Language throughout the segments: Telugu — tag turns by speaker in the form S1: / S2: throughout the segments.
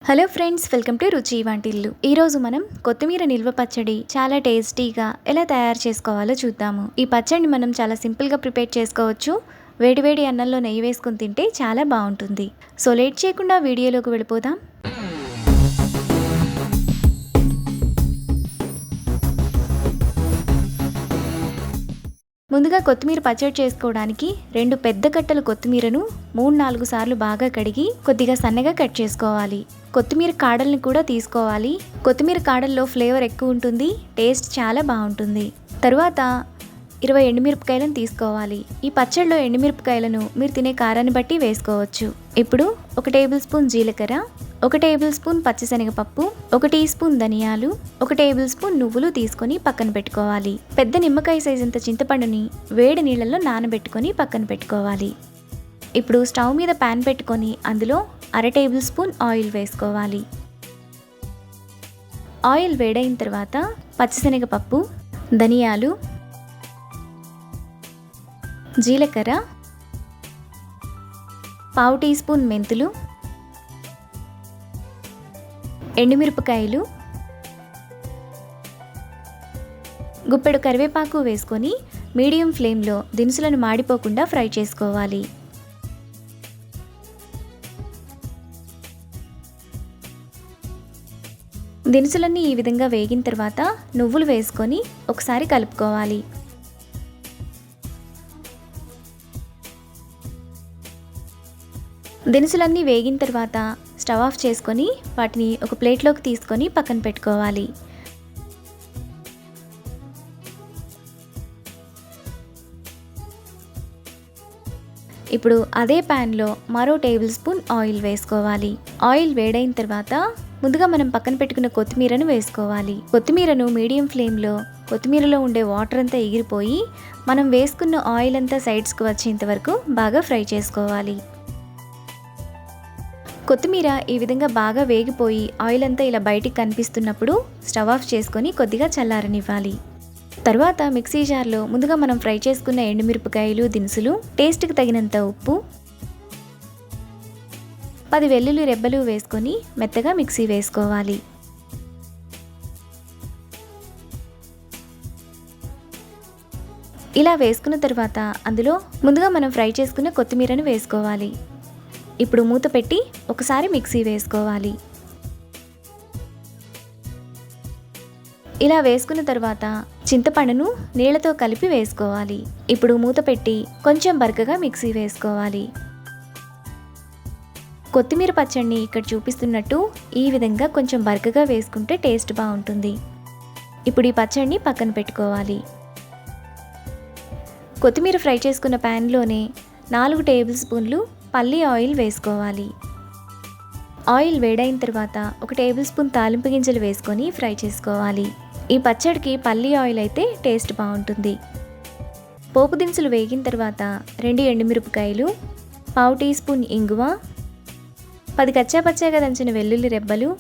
S1: హలో ఫ్రెండ్స్, వెల్కమ్ టు రుచి వంటిల్లు. ఈరోజు మనం కొత్తిమీర నిల్వ పచ్చడి చాలా టేస్టీగా ఎలా తయారు చేసుకోవాలో చూద్దాము. ఈ పచ్చడిని మనం చాలా సింపుల్గా ప్రిపేర్ చేసుకోవచ్చు. వేడివేడి అన్నంలో నెయ్యి వేసుకుని తింటే చాలా బాగుంటుంది. సో లేట్ చేయకుండా వీడియోలోకి వెళ్ళిపోదాం. ముందుగా కొత్తిమీర పచ్చడి చేసుకోవడానికి 2 పెద్ద కట్టలు కొత్తిమీరను 3-4 సార్లు బాగా కడిగి కొద్దిగా సన్నగా కట్ చేసుకోవాలి. కొత్తిమీర కాడల్ని కూడా తీసుకోవాలి. కొత్తిమీర కాడల్లో ఫ్లేవర్ ఎక్కువ ఉంటుంది, టేస్ట్ చాలా బాగుంటుంది. తరువాత 20 ఎండుమిరపకాయలను తీసుకోవాలి. ఈ పచ్చడిలో ఎండుమిరపకాయలను మీరు తినే కారాన్ని బట్టి వేసుకోవచ్చు. ఇప్పుడు 1 టేబుల్ స్పూన్ జీలకర్ర, 1 టేబుల్ స్పూన్ పచ్చిశనగపప్పు, 1 టీ స్పూన్ ధనియాలు, 1 టేబుల్ స్పూన్ నువ్వులు తీసుకొని పక్కన పెట్టుకోవాలి. పెద్ద నిమ్మకాయ సైజంత చింతపండుని వేడి నీళ్ళల్లో నానబెట్టుకొని పక్కన పెట్టుకోవాలి. ఇప్పుడు స్టవ్ మీద ప్యాన్ పెట్టుకొని అందులో 1/2 టేబుల్ స్పూన్ ఆయిల్ వేసుకోవాలి. ఆయిల్ వేడైన తర్వాత పచ్చిశనగపప్పు, ధనియాలు, జీలకర్ర, 1/2 టీ స్పూన్ మెంతులు, ఎండుమిరపకాయలు, గుప్పెడు కరివేపాకు వేసుకొని మీడియం ఫ్లేమ్లో దినుసులను మాడిపోకుండా ఫ్రై చేసుకోవాలి. దినుసులన్నీ ఈ విధంగా వేగిన తర్వాత నువ్వులు వేసుకొని ఒకసారి కలుపుకోవాలి. దినుసులన్నీ వేగిన తర్వాత స్టవ్ ఆఫ్ చేసుకొని వాటిని ఒక ప్లేట్లోకి తీసుకొని పక్కన పెట్టుకోవాలి. ఇప్పుడు అదే ప్యాన్లో మరో టేబుల్ స్పూన్ ఆయిల్ వేసుకోవాలి. ఆయిల్ వేడైన తర్వాత ముందుగా మనం పక్కన పెట్టుకున్న కొత్తిమీరను వేసుకోవాలి. కొత్తిమీరను మీడియం ఫ్లేమ్లో కొత్తిమీరలో ఉండే వాటర్ అంతా ఎగిరిపోయి మనం వేసుకున్న ఆయిల్ అంతా సైడ్స్కి వచ్చేంత వరకు బాగా ఫ్రై చేసుకోవాలి. కొత్తిమీర ఈ విధంగా బాగా వేగిపోయి ఆయిల్ అంతా ఇలా బయటికి కనిపిస్తున్నప్పుడు స్టవ్ ఆఫ్ చేసుకొని కొద్దిగా చల్లారనివ్వాలి. తర్వాత మిక్సీ జార్లో ముందుగా మనం ఫ్రై చేసుకున్న ఎండుమిరపకాయలు, దినుసులు, టేస్ట్కి తగినంత ఉప్పు, 10 వెల్లుల్లి రెబ్బలు వేసుకొని మెత్తగా మిక్సీ వేసుకోవాలి. ఇలా వేసుకున్న తర్వాత అందులో ముందుగా మనం ఫ్రై చేసుకున్న కొత్తిమీరను వేసుకోవాలి. ఇప్పుడు మూత పెట్టి ఒకసారి మిక్సీ వేసుకోవాలి. ఇలా వేసుకున్న తర్వాత చింతపండును నీళ్లతో కలిపి వేసుకోవాలి. ఇప్పుడు మూత పెట్టి కొంచెం బరకగా మిక్సీ వేసుకోవాలి. కొత్తిమీర పచ్చడిని ఇక్కడ చూపిస్తున్నట్టు ఈ విధంగా కొంచెం బరకగా వేసుకుంటే టేస్ట్ బాగుంటుంది. ఇప్పుడు ఈ పచ్చడిని పక్కన పెట్టుకోవాలి. కొత్తిమీర ఫ్రై చేసుకున్న ప్యాన్లోనే 4 టేబుల్ స్పూన్లు పల్లి ఆయిల్ వేసుకోవాలి. ఆయిల్ వేడైన తర్వాత 1 టేబుల్ స్పూన్ తాలింపు గింజలు వేసుకొని ఫ్రై చేసుకోవాలి. ఈ పచ్చడికి పల్లి ఆయిల్ అయితే టేస్ట్ బాగుంటుంది. పోపు దినుసులు వేగిన తర్వాత 2 ఎండుమిరపకాయలు, 1/2 టీ స్పూన్ ఇంగువ, 10 కచ్చాపచ్చాగా దంచిన వెల్లుల్లి రెబ్బలు,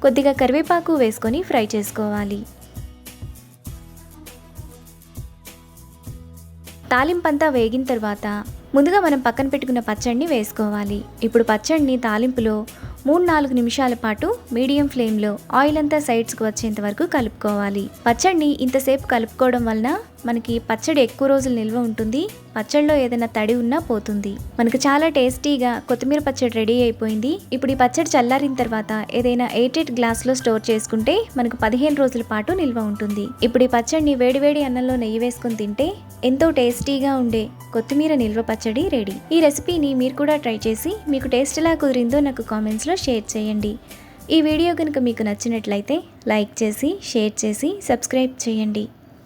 S1: కొద్దిగా కరివేపాకు వేసుకొని ఫ్రై చేసుకోవాలి. తాలింపంతా వేగిన తర్వాత ముందుగా మనం పక్కన పెట్టుకున్న పచ్చడిని వేసుకోవాలి. ఇప్పుడు పచ్చడిని తాలింపులో 3-4 నిమిషాల పాటు మీడియం ఫ్లేమ్లో ఆయిల్ అంతా సైడ్స్కి వచ్చేంత వరకు కలుపుకోవాలి. పచ్చడిని ఇంతసేపు కలుపుకోవడం వలన మనకి పచ్చడి ఎక్కువ రోజులు నిల్వ ఉంటుంది. పచ్చడిలో ఏదైనా తడి ఉన్నా పోతుంది. మనకు చాలా టేస్టీగా కొత్తిమీర పచ్చడి రెడీ అయిపోయింది. ఇప్పుడు ఈ పచ్చడి చల్లారిన తర్వాత ఏదైనా ఎయిటెడ్ గ్లాస్లో స్టోర్ చేసుకుంటే మనకు 15 రోజుల పాటు నిల్వ ఉంటుంది. ఇప్పుడు ఈ పచ్చడిని వేడివేడి అన్నంలో నెయ్యి వేసుకొని తింటే ఎంతో టేస్టీగా ఉండే కొత్తిమీర నిల్వ పచ్చడి రెడీ. ఈ రెసిపీని మీరు కూడా ట్రై చేసి మీకు టేస్ట్ ఎలా కుదిరిందో నాకు కామెంట్స్లో షేర్ చేయండి. ఈ వీడియో కనుక మీకు నచ్చినట్లయితే లైక్ చేసి, షేర్ చేసి, సబ్స్క్రైబ్ చేయండి.